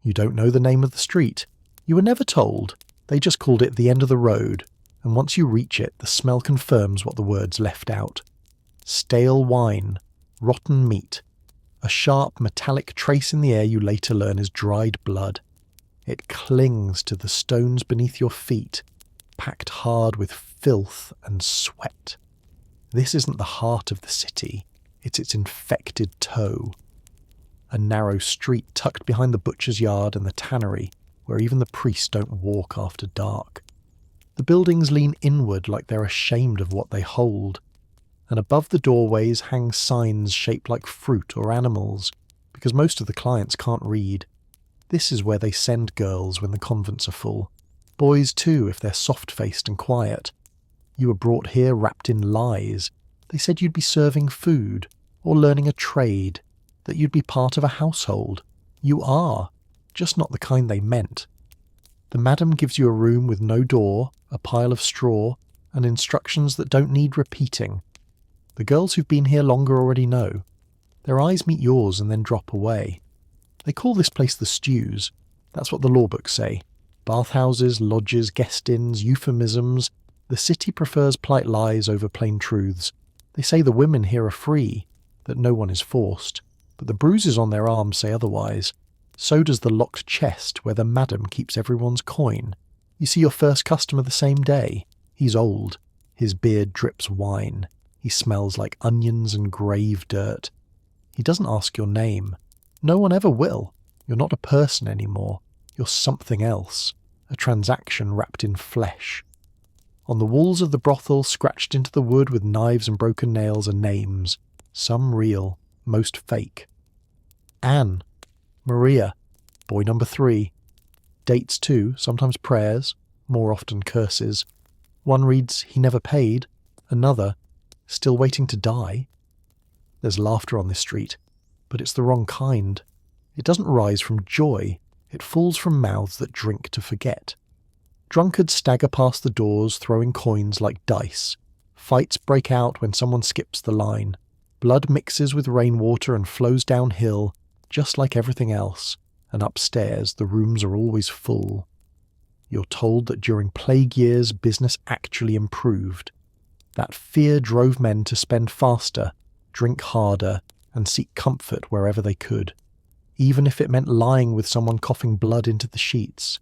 You don't know the name of the street. You were never told. They just called it the end of the road, and once you reach it, the smell confirms what the words left out. Stale wine, rotten meat, a sharp metallic trace in the air you later learn is dried blood. It clings to the stones beneath your feet, packed hard with filth and sweat. This isn't the heart of the city, it's its infected toe. A narrow street tucked behind the butcher's yard and the tannery, where even the priests don't walk after dark. The buildings lean inward like they're ashamed of what they hold, and above the doorways hang signs shaped like fruit or animals, because most of the clients can't read. This is where they send girls when the convents are full. Boys too, if they're soft-faced and quiet. You were brought here wrapped in lies. They said you'd be serving food, or learning a trade, that you'd be part of a household. You are, just not the kind they meant. The madam gives you a room with no door, a pile of straw, and instructions that don't need repeating. The girls who've been here longer already know. Their eyes meet yours and then drop away. They call this place the stews. That's what the law books say. Bathhouses, lodges, guest-inns, euphemisms. The city prefers polite lies over plain truths. They say the women here are free, that no one is forced. But the bruises on their arms say otherwise. So does the locked chest where the madam keeps everyone's coin. You see your first customer the same day. He's old. His beard drips wine. He smells like onions and grave dirt. He doesn't ask your name. No one ever will. You're not a person anymore. You're something else. A transaction wrapped in flesh. On the walls of the brothel, scratched into the wood with knives and broken nails, are names. Some real, most fake. Anne. Maria. Boy number 3. Dates too, sometimes prayers, more often curses. One reads, he never paid. Another, still waiting to die. There's laughter on this street, but it's the wrong kind. It doesn't rise from joy. It falls from mouths that drink to forget. Drunkards stagger past the doors, throwing coins like dice. Fights break out when someone skips the line. Blood mixes with rainwater and flows downhill, just like everything else, and upstairs the rooms are always full. You're told that during plague years business actually improved. That fear drove men to spend faster, drink harder, and seek comfort wherever they could, even if it meant lying with someone coughing blood into the sheets.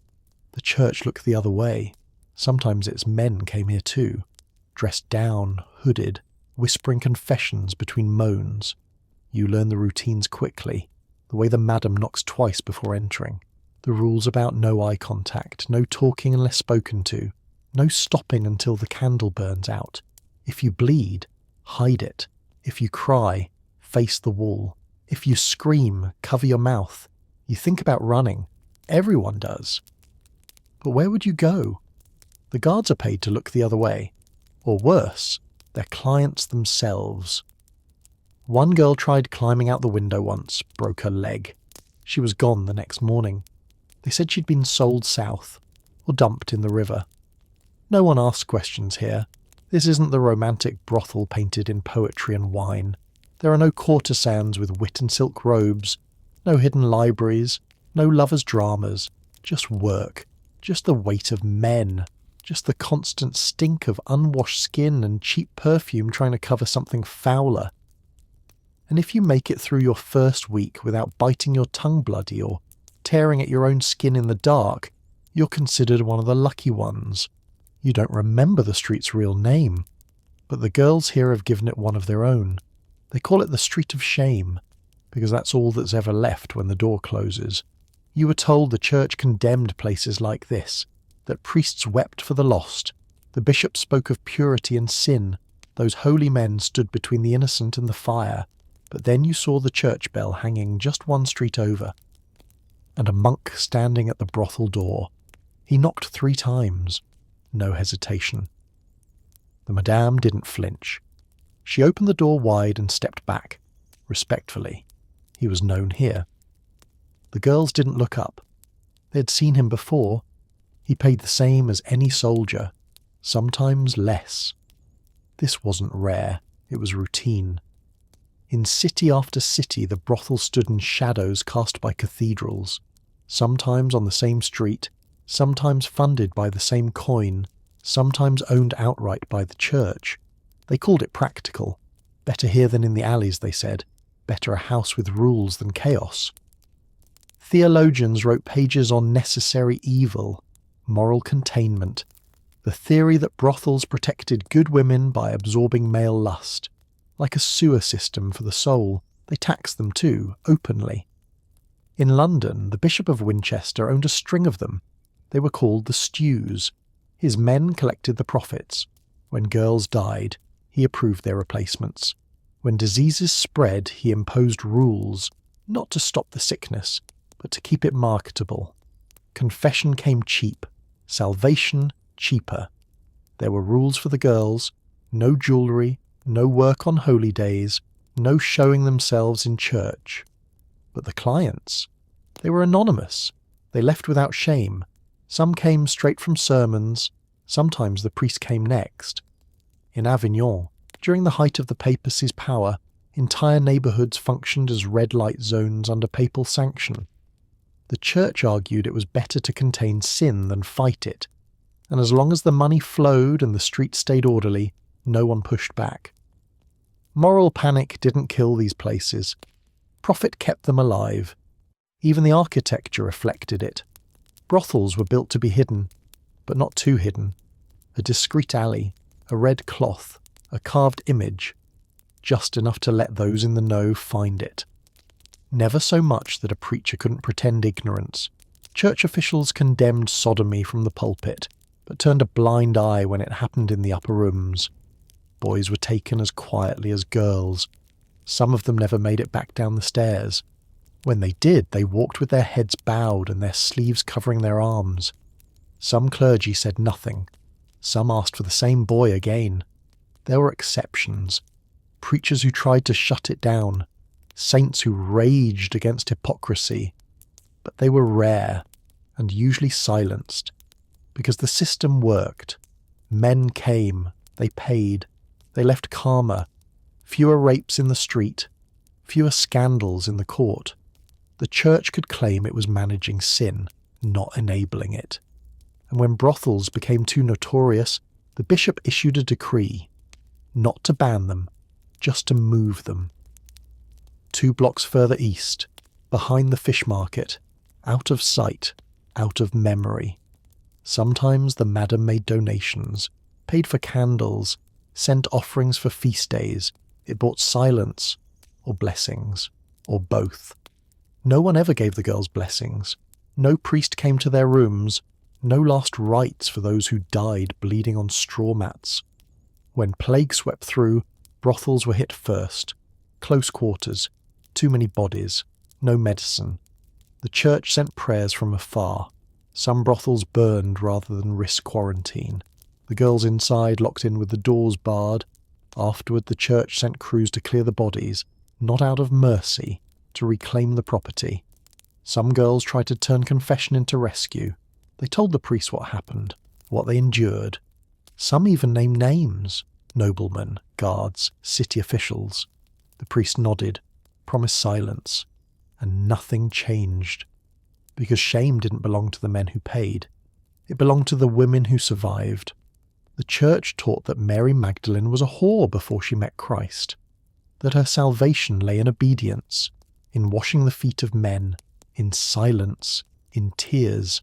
The church looked the other way. Sometimes its men came here too, dressed down, hooded, whispering confessions between moans. You learn the routines quickly, the way the madam knocks twice before entering, the rules about no eye contact, no talking unless spoken to, no stopping until the candle burns out. If you bleed, hide it. If you cry, face the wall. If you scream, cover your mouth. You think about running. Everyone does. But where would you go? The guards are paid to look the other way. Or worse, they're clients themselves. One girl tried climbing out the window once, broke her leg. She was gone the next morning. They said she'd been sold south, or dumped in the river. No one asks questions here. This isn't the romantic brothel painted in poetry and wine. There are no courtesans with wit and silk robes, no hidden libraries, no lovers' dramas, just work, just the weight of men, just the constant stink of unwashed skin and cheap perfume trying to cover something fouler. And if you make it through your first week without biting your tongue bloody or tearing at your own skin in the dark, you're considered one of the lucky ones. You don't remember the street's real name, but the girls here have given it one of their own. They call it the Street of Shame, because that's all that's ever left when the door closes. You were told the church condemned places like this, that priests wept for the lost. The bishop spoke of purity and sin. Those holy men stood between the innocent and the fire. But then you saw the church bell hanging just one street over, and a monk standing at the brothel door. He knocked 3 times. No hesitation. The madame didn't flinch. She opened the door wide and stepped back, respectfully. He was known here. The girls didn't look up. They had seen him before. He paid the same as any soldier, sometimes less. This wasn't rare, it was routine. In city after city, the brothel stood in shadows cast by cathedrals. sometimes on the same street, sometimes funded by the same coin, sometimes owned outright by the church. They called it practical. Better here than in the alleys, they said. Better a house with rules than chaos. Theologians wrote pages on necessary evil, moral containment, the theory that brothels protected good women by absorbing male lust. Like a sewer system for the soul, they taxed them too, openly. In London, the Bishop of Winchester owned a string of them. They were called the stews. His men collected the profits. When girls died, he approved their replacements. When diseases spread, he imposed rules, not to stop the sickness, but to keep it marketable. Confession came cheap, salvation cheaper. There were rules for the girls, no jewellery, no work on holy days, no showing themselves in church. But the clients, they were anonymous. They left without shame. Some came straight from sermons, sometimes the priest came next. In Avignon, during the height of the papacy's power, entire neighbourhoods functioned as red light zones under papal sanction. The church argued it was better to contain sin than fight it, and as long as the money flowed and the streets stayed orderly, no one pushed back. Moral panic didn't kill these places. Profit kept them alive. Even the architecture reflected it. Brothels were built to be hidden, but not too hidden. A discreet alley, a red cloth, a carved image, just enough to let those in the know find it. Never so much that a preacher couldn't pretend ignorance. Church officials condemned sodomy from the pulpit, but turned a blind eye when it happened in the upper rooms. Boys were taken as quietly as girls. Some of them never made it back down the stairs. When they did, they walked with their heads bowed and their sleeves covering their arms. Some clergy said nothing. Some asked for the same boy again. There were exceptions. Preachers who tried to shut it down. Saints who raged against hypocrisy. But they were rare, and usually silenced, because the system worked. Men came, they paid, they left calmer, fewer rapes in the street, fewer scandals in the court. The church could claim it was managing sin, not enabling it. And when brothels became too notorious, the bishop issued a decree, not to ban them, just to move them. 2 blocks further east, behind the fish market, out of sight, out of memory. Sometimes the madam made donations, paid for candles, sent offerings for feast days. It brought silence, or blessings, or both. No one ever gave the girls blessings. No priest came to their rooms. No last rites for those who died bleeding on straw mats. When plague swept through, brothels were hit first. Close quarters, too many bodies, no medicine. The church sent prayers from afar. Some brothels burned rather than risk quarantine. The girls inside locked in with the doors barred. Afterward, the church sent crews to clear the bodies, not out of mercy, to reclaim the property. Some girls tried to turn confession into rescue. They told the priest what happened, what they endured. Some even named names: noblemen, guards, city officials. The priest nodded, promised silence, and nothing changed. Because shame didn't belong to the men who paid. It belonged to the women who survived. The church taught that Mary Magdalene was a whore before she met Christ, that her salvation lay in obedience, in washing the feet of men, in silence, in tears,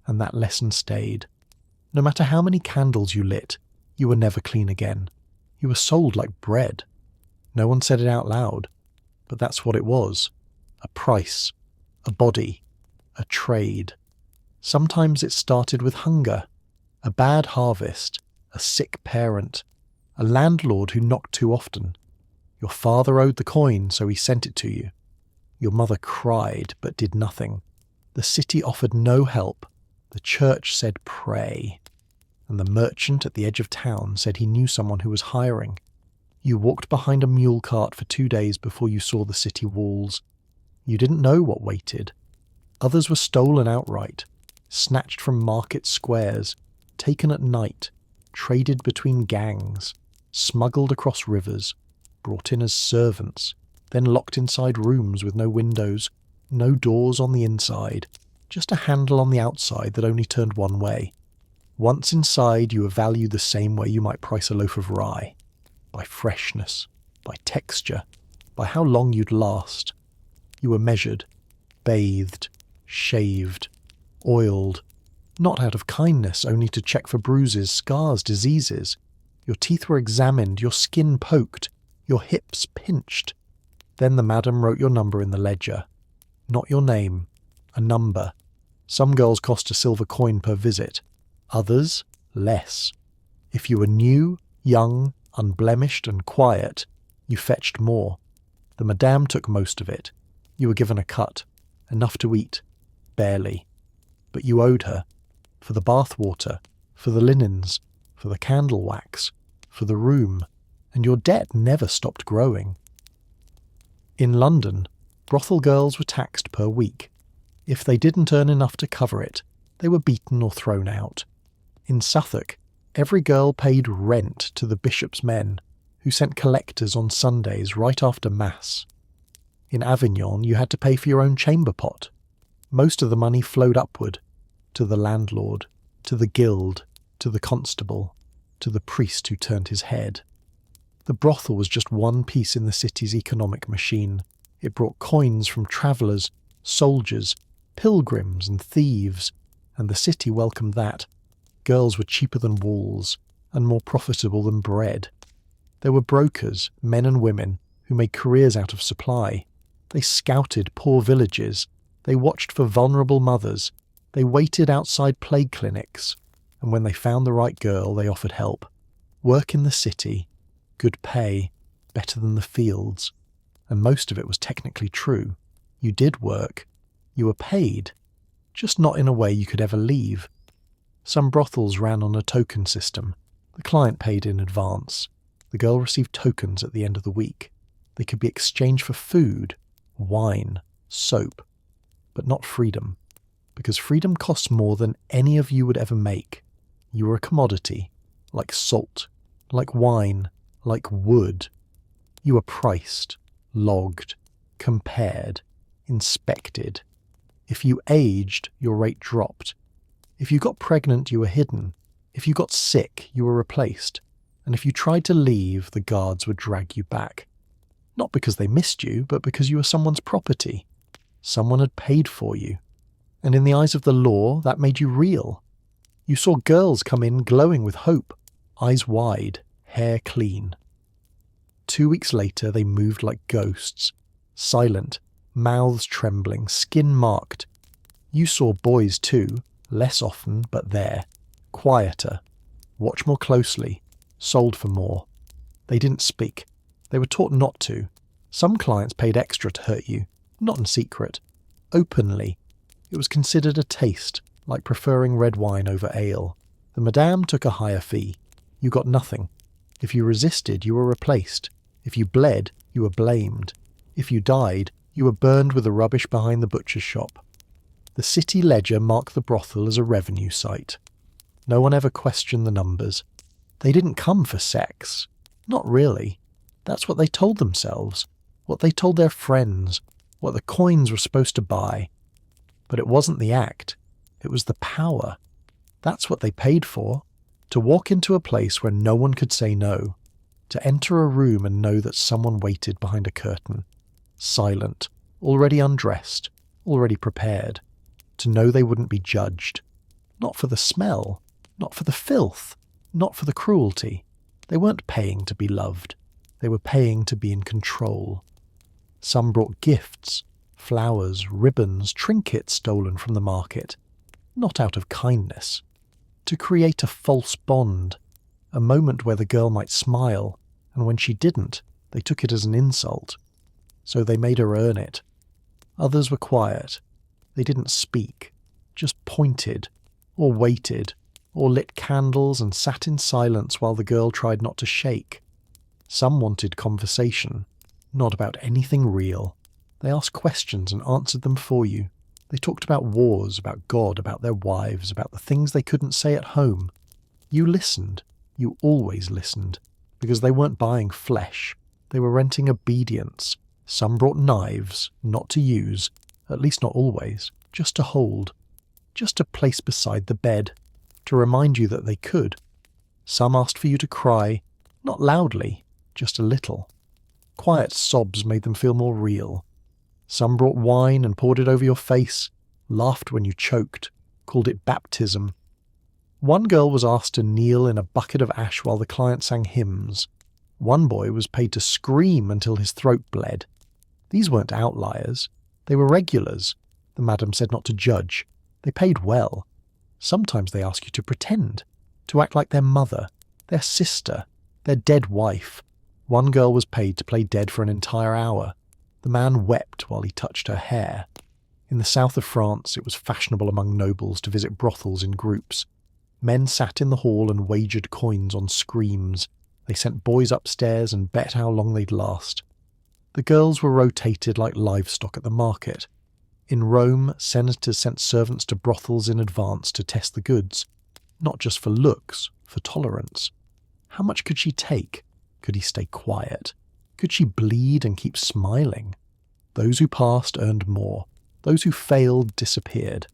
and that lesson stayed. No matter how many candles you lit, you were never clean again. You were sold like bread. No one said it out loud, but that's what it was. A price, a body, a trade. Sometimes it started with hunger, a bad harvest, a sick parent, a landlord who knocked too often. Your father owed the coin, so he sent it to you. Your mother cried, but did nothing. The city offered no help. The church said pray. And the merchant at the edge of town said he knew someone who was hiring. You walked behind a mule cart for 2 days before you saw the city walls. You didn't know what waited. Others were stolen outright, snatched from market squares, taken at night, traded between gangs, smuggled across rivers, brought in as servants, then locked inside rooms with no windows, no doors on the inside, just a handle on the outside that only turned one way. Once inside, you were valued the same way you might price a loaf of rye. By freshness, by texture, by how long you'd last. You were measured, bathed, shaved, oiled, not out of kindness, only to check for bruises, scars, diseases. Your teeth were examined, your skin poked, your hips pinched. Then the madam wrote your number in the ledger. Not your name, a number. Some girls cost a silver coin per visit, others less. If you were new, young, unblemished and quiet, you fetched more. The madame took most of it. You were given a cut, enough to eat, barely. But you owed her, for the bath water, for the linens, for the candle wax, for the room, and your debt never stopped growing. In London, brothel girls were taxed per week. If they didn't earn enough to cover it, they were beaten or thrown out. In Suffolk, every girl paid rent to the bishop's men, who sent collectors on Sundays right after Mass. In Avignon, you had to pay for your own chamber pot. Most of the money flowed upward, to the landlord, to the guild, to the constable, to the priest who turned his head. The brothel was just one piece in the city's economic machine. It brought coins from travellers, soldiers, pilgrims and thieves, and the city welcomed that. Girls were cheaper than walls, and more profitable than bread. There were brokers, men and women, who made careers out of supply. They scouted poor villages. They watched for vulnerable mothers. They waited outside plague clinics. And when they found the right girl, they offered help. Work in the city, good pay, better than the fields. And most of it was technically true. You did work. You were paid. Just not in a way you could ever leave. Some brothels ran on a token system. The client paid in advance. The girl received tokens at the end of the week. They could be exchanged for food, wine, soap, but not freedom. Because freedom costs more than any of you would ever make. You were a commodity, like salt, like wine, like wood. You were priced, logged, compared, inspected. If you aged, your rate dropped. If you got pregnant, you were hidden. If you got sick, you were replaced. And if you tried to leave, the guards would drag you back. Not because they missed you, but because you were someone's property. Someone had paid for you. And in the eyes of the law, that made you real. You saw girls come in glowing with hope, eyes wide, hair clean. 2 weeks later, they moved like ghosts, silent, mouths trembling, skin marked. You saw boys too, less often, but there, quieter, watch more closely, sold for more. They didn't speak. They were taught not to. Some clients paid extra to hurt you, not in secret, openly. It was considered a taste, like preferring red wine over ale. The madame took a higher fee. You got nothing. If you resisted, you were replaced. If you bled, you were blamed. If you died, you were burned with the rubbish behind the butcher's shop. The city ledger marked the brothel as a revenue site. No one ever questioned the numbers. They didn't come for sex. Not really. That's what they told themselves, what they told their friends, what the coins were supposed to buy. But it wasn't the act. It was the power. That's what they paid for. To walk into a place where no one could say no. To enter a room and know that someone waited behind a curtain. Silent, already undressed, already prepared. To know they wouldn't be judged. Not for the smell, not for the filth, not for the cruelty. They weren't paying to be loved. They were paying to be in control. Some brought gifts, flowers, ribbons, trinkets stolen from the market. Not out of kindness. To create a false bond. A moment where the girl might smile, and when she didn't, they took it as an insult. So they made her earn it. Others were quiet. They didn't speak, just pointed, or waited, or lit candles and sat in silence while the girl tried not to shake. Some wanted conversation, not about anything real. They asked questions and answered them for you. They talked about wars, about God, about their wives, about the things they couldn't say at home. You listened. You always listened. Because they weren't buying flesh. They were renting obedience. Some brought knives, not to use, at least not always, just to hold. just to place beside the bed, to remind you that they could. Some asked for you to cry, not loudly, just a little. Quiet sobs made them feel more real. Some brought wine and poured it over your face, laughed when you choked, called it baptism. One girl was asked to kneel in a bucket of ash while the client sang hymns. One boy was paid to scream until his throat bled. These weren't outliers. They were regulars. The madam said not to judge. They paid well. Sometimes they ask you to pretend, to act like their mother, their sister, their dead wife. One girl was paid to play dead for an entire hour. The man wept while he touched her hair. In the south of France, it was fashionable among nobles to visit brothels in groups. Men sat in the hall and wagered coins on screams. They sent boys upstairs and bet how long they'd last. The girls were rotated like livestock at the market. In Rome, senators sent servants to brothels in advance to test the goods, not just for looks, for tolerance. How much could she take? Could he stay quiet? Could she bleed and keep smiling? Those who passed earned more. Those who failed disappeared.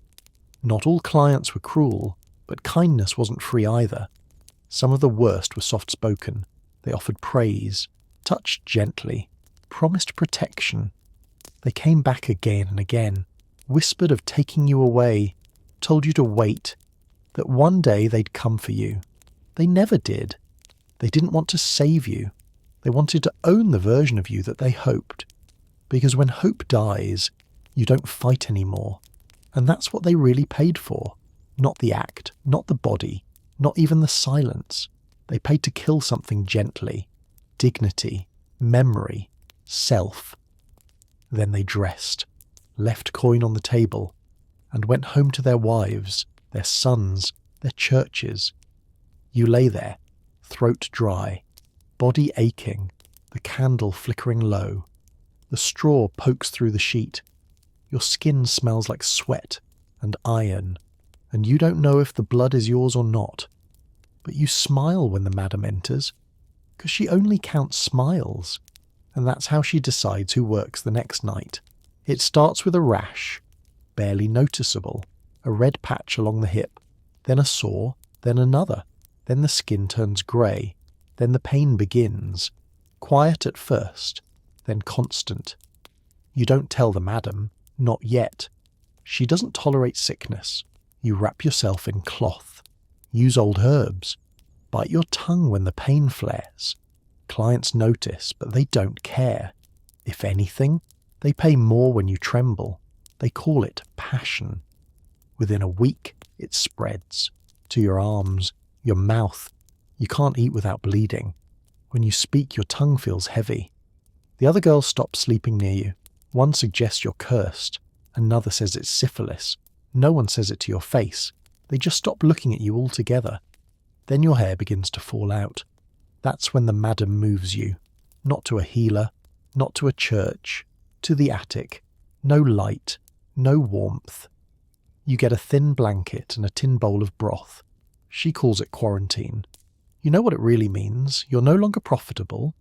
Not all clients were cruel, but kindness wasn't free either. Some of the worst were soft-spoken. They offered praise, touched gently, promised protection. They came back again and again, whispered of taking you away, told you to wait, that one day they'd come for you. They never did. They didn't want to save you. They wanted to own the version of you that they hoped. Because when hope dies, you don't fight anymore. And that's what they really paid for. Not the act, not the body, not even the silence. They paid to kill something gently. Dignity, memory, self. Then they dressed, left coin on the table, and went home to their wives, their sons, their churches. You lay there, throat dry, body aching, the candle flickering low. The straw pokes through the sheet. Your skin smells like sweat and iron, and you don't know if the blood is yours or not. But you smile when the madam enters, because she only counts smiles, and that's how she decides who works the next night. It starts with a rash, barely noticeable, a red patch along the hip, then a sore, then another, then the skin turns grey, then the pain begins, quiet at first, then constant. You don't tell the madam, not yet. She doesn't tolerate sickness. You wrap yourself in cloth. Use old herbs. Bite your tongue when the pain flares. Clients notice, but they don't care. If anything, they pay more when you tremble. They call it passion. Within a week, it spreads. To your arms, your mouth. You can't eat without bleeding. When you speak, your tongue feels heavy. The other girls stop sleeping near you. One suggests you're cursed. Another says it's syphilis. No one says it to your face. They just stop looking at you altogether. Then your hair begins to fall out. That's when the madam moves you. Not to a healer, not to a church, to the attic. No light, no warmth. You get a thin blanket and a tin bowl of broth. She calls it quarantine. You know what it really means. You're no longer profitable.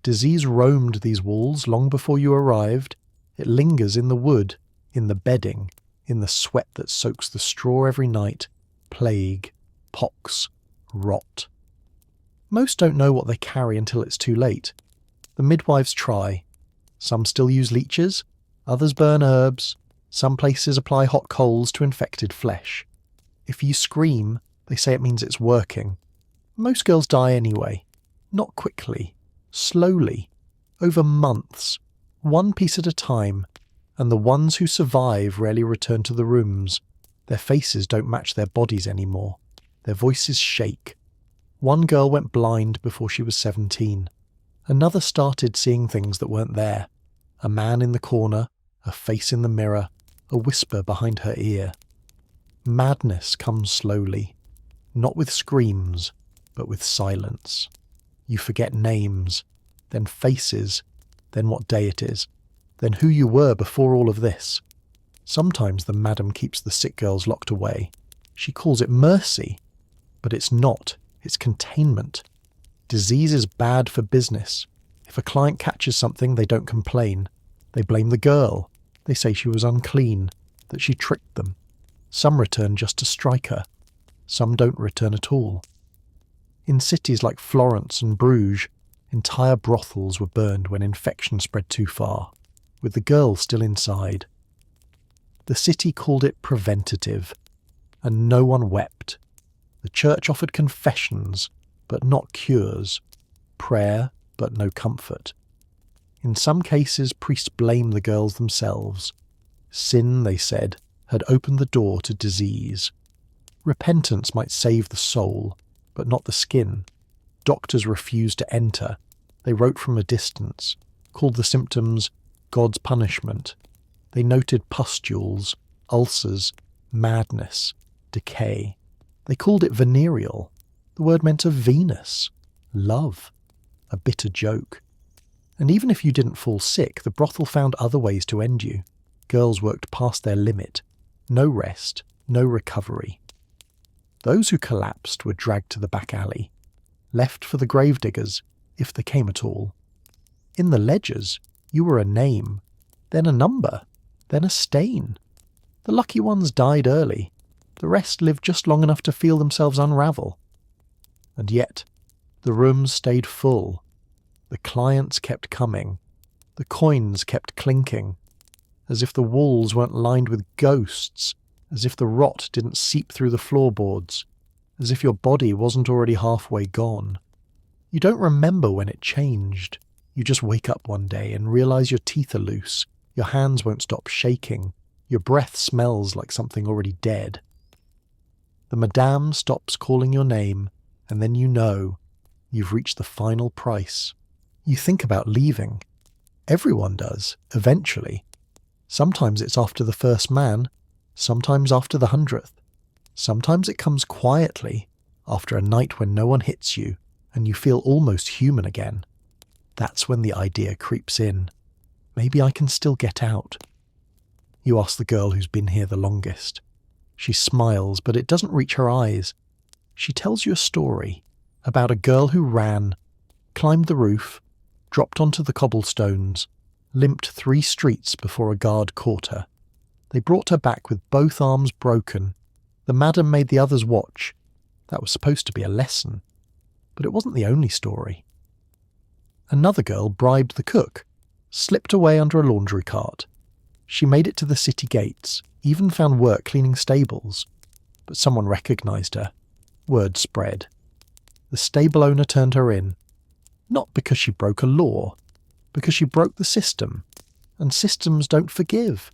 Disease roamed these walls long before you arrived. It lingers in the wood, in the bedding, in the sweat that soaks the straw every night. Plague, pox, rot. Most don't know what they carry until it's too late. The midwives try. Some still use leeches, others burn herbs, some places apply hot coals to infected flesh. If you scream, they say it means it's working. Most girls die anyway. Not quickly, slowly, over months, one piece at a time, and the ones who survive rarely return to the rooms. Their faces don't match their bodies anymore. Their voices shake. One girl went blind before she was 17. Another started seeing things that weren't there. A man in the corner, a face in the mirror, a whisper behind her ear. Madness comes slowly, not with screams, but with silence. You forget names, then faces, then what day it is, then who you were before all of this. Sometimes the madam keeps the sick girls locked away. She calls it mercy, but it's not. It's containment. Disease is bad for business. If a client catches something, they don't complain. They blame the girl. They say she was unclean, that she tricked them. Some return just to strike her. Some don't return at all. In cities like Florence and Bruges, entire brothels were burned when infection spread too far, with the girl still inside. The city called it preventative, and no one wept. The church offered confessions, but not cures, prayer, but no comfort. In some cases, priests blamed the girls themselves. Sin, they said, had opened the door to disease. Repentance might save the soul, but not the skin. Doctors refused to enter. They wrote from a distance, called the symptoms God's punishment. They noted pustules, ulcers, madness, decay. They called it venereal. The word meant of Venus, love, a bitter joke. And even if you didn't fall sick, the brothel found other ways to end you. Girls worked past their limit. No rest, no recovery. Those who collapsed were dragged to the back alley, left for the gravediggers, if they came at all. In the ledgers, you were a name, then a number, then a stain. The lucky ones died early. The rest lived just long enough to feel themselves unravel. And yet, the rooms stayed full. The clients kept coming. The coins kept clinking. As if the walls weren't lined with ghosts. As if the rot didn't seep through the floorboards. As if your body wasn't already halfway gone. You don't remember when it changed. You just wake up one day and realize your teeth are loose. Your hands won't stop shaking. Your breath smells like something already dead. The madame stops calling your name, and then you know you've reached the final price. You think about leaving. Everyone does, eventually. Sometimes it's after the first man, sometimes after the 100th. Sometimes it comes quietly, after a night when no one hits you, and you feel almost human again. That's when the idea creeps in. Maybe I can still get out. You ask the girl who's been here the longest. She smiles, but it doesn't reach her eyes. She tells you a story about a girl who ran, climbed the roof, dropped onto the cobblestones, limped 3 streets before a guard caught her. They brought her back with both arms broken. The madam made the others watch. That was supposed to be a lesson. But it wasn't the only story. Another girl bribed the cook, slipped away under a laundry cart. She made it to the city gates, even found work cleaning stables. But someone recognised her. Word spread. The stable owner turned her in. Not because she broke a law, because she broke the system. And systems don't forgive.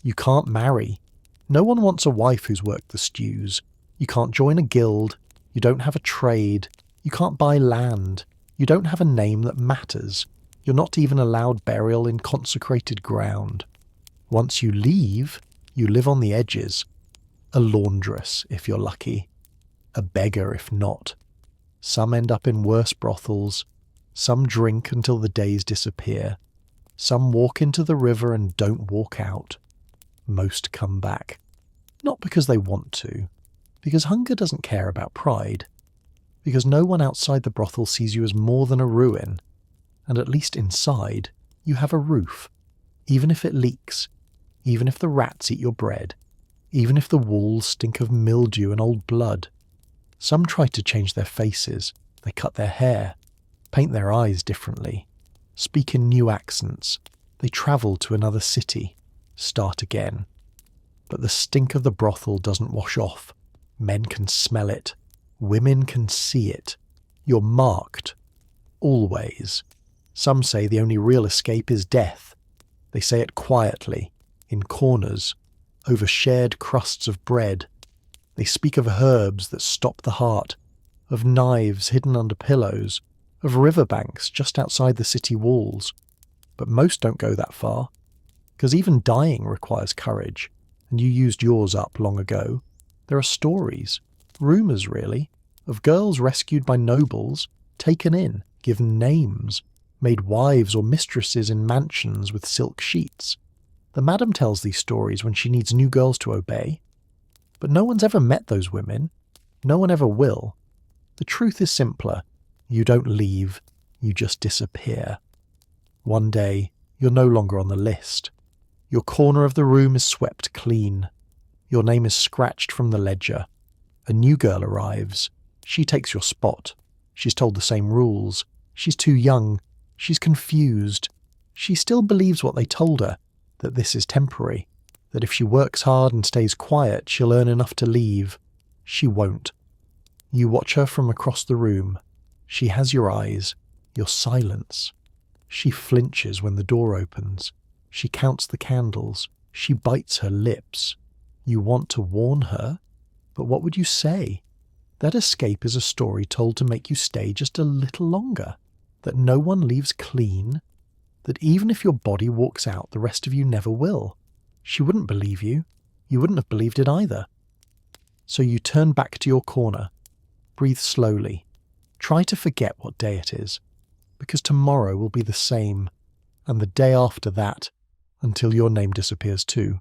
You can't marry. No one wants a wife who's worked the stews. You can't join a guild. You don't have a trade. You can't buy land. You don't have a name that matters. You're not even allowed burial in consecrated ground. Once you leave, you live on the edges. A laundress, if you're lucky. A beggar, if not. Some end up in worse brothels. Some drink until the days disappear. Some walk into the river and don't walk out. Most come back. Not because they want to. Because hunger doesn't care about pride. Because no one outside the brothel sees you as more than a ruin. And at least inside, you have a roof. Even if it leaks. Even if the rats eat your bread. Even if the walls stink of mildew and old blood. Some try to change their faces. They cut their hair. Paint their eyes differently. Speak in new accents. They travel to another city. Start again. But the stink of the brothel doesn't wash off. Men can smell it. Women can see it. You're marked. Always. Some say the only real escape is death. They say it quietly, in corners, over shared crusts of bread. They speak of herbs that stop the heart, of knives hidden under pillows, of riverbanks just outside the city walls. But most don't go that far, because even dying requires courage, and you used yours up long ago. There are stories, rumours really, of girls rescued by nobles, taken in, given names, made wives or mistresses in mansions with silk sheets. The madam tells these stories when she needs new girls to obey. But no one's ever met those women. No one ever will. The truth is simpler. You don't leave, you just disappear. One day, you're no longer on the list. Your corner of the room is swept clean. Your name is scratched from the ledger. A new girl arrives. She takes your spot. She's told the same rules. She's too young. She's confused. She still believes what they told her, that this is temporary, that if she works hard and stays quiet, she'll earn enough to leave. She won't. You watch her from across the room. She has your eyes, your silence. She flinches when the door opens. She counts the candles. She bites her lips. You want to warn her, but what would you say? That escape is a story told to make you stay just a little longer, that no one leaves clean, that even if your body walks out, the rest of you never will. She wouldn't believe you. You wouldn't have believed it either. So you turn back to your corner. Breathe slowly. Try to forget what day it is, because tomorrow will be the same, and the day after that, until your name disappears too.